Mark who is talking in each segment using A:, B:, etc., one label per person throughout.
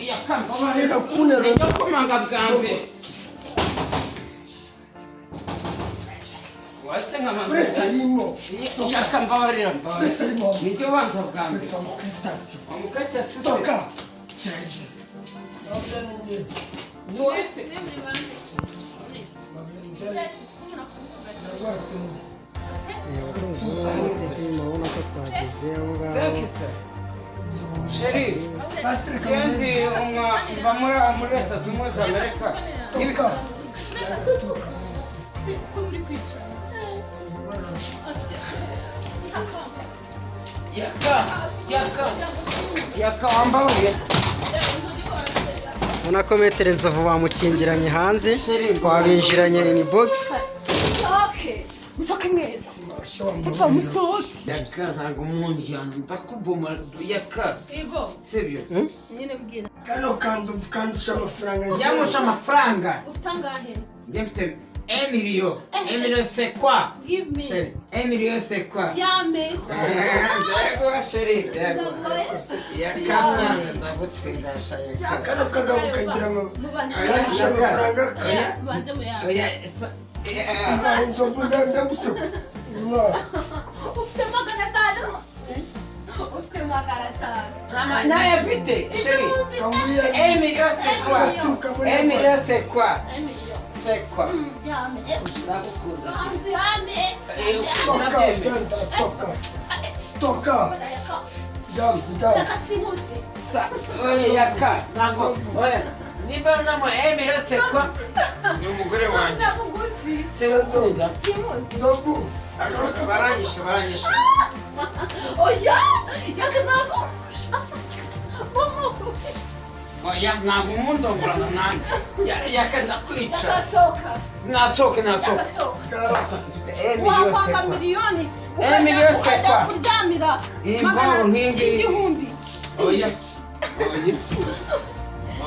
A: YAKA mbabarira kunera njya kumanga bwambe watse nkamanga YAKA mbabarira nijyo banza bwambe amukata sisi toka nuwese
B: abakunzi filime urabona ko twageze aho ngaho
A: Sheri kandi muri leta zimwe za Amerika YAKA wambaye
B: ubona ko metere nzovu bamukingiranye hanze twabinjiranye in box
C: Musoke mwese. Papa musoke.
A: YAKA ntago umuntu ndakuboma YAKA.
C: Ego.
A: Sibyo?
C: Nyine mbwira.
D: Kano kandi ufukandisha amafaranga.
A: Yamusha amafaranga.
C: Ufutangahe?
A: Njye mfite 1 million. 1 million c'est quoi?
C: Give me.
A: Chérie, 1 million c'est quoi?
C: Yame.
A: Yego chérie, yego. YAKA ndagutsinda shaka.
D: Kano kagabo kagira ngo
C: Mubanje.
D: kandisha amafaranga.
C: Mubanje muyame.
A: Oya,
D: Nzovu ndagutuka.
C: Ufite magana atanu. Ufite magana atanu.
A: naye mfite chérie. 1 million c'est quoi? 1 million c'est quoi?
C: 1 million.
A: C'est quoi?
C: Yame.
A: Ndagukunda.
C: Banzu yame.
D: Toka.
C: YAKA.
D: Jam.
C: YAKA simuzi.
A: Oya YAKA ntago oya niba namo 1 million c'est quoi? Ni umugore wanjye.
C: Ndakugusi.
A: Sebakunda.
C: Simuzi.
D: Nzovu.
A: Baranyishe.
C: Oya. YAKA nako.
A: Oya ntabwo umundongorana nanjye. YAKA ndakwica.
C: Nasoka.
A: Nasohoke.
C: Wakwanga miliyoni.
A: 1 million c'est quoi?
C: Kuryamira.
A: Imbaho nk'ingi.
C: Igihumbi.
A: Oya.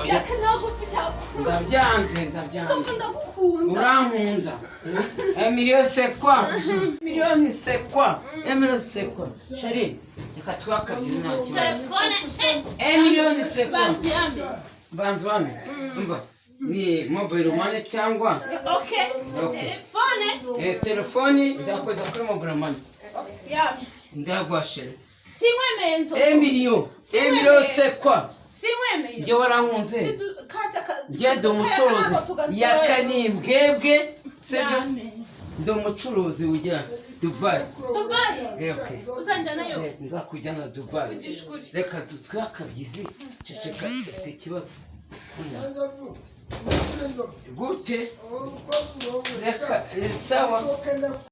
C: YAKA nako ufite.
A: Ndabyanze.
C: Nzovu ndagukunda.
A: Urankunda. 1 million c'est quoi? 1 million c'est quoi? 1 million c'est quoi? Chérie, reka twakagira nta kibazo.
C: Telefone.
A: 1 million c'est quoi?
C: Banzu
A: Banzwame. Umva. Ni mobile money cyangwa?
C: Okay. Telefone.
A: Telefoni ndakoza kuri mobile money.
C: Yame.
A: Ndagwa chérie.
C: Sinkwemeye Nzovu.
A: 1 million. 1 million c'est quoi?
C: Sinkwemeye.
A: Njye warankunze. Njye ndi umucuruzi. YAKA ni imbwebwe. Sibyo? Ndi umucuruzi ujya Dubai. Okay.
C: Uzanjyanayo.
A: Nzakujyana Dubai. Reka twakabyizi. Ceceka ufite ikibazo. Gute? Reka sawa.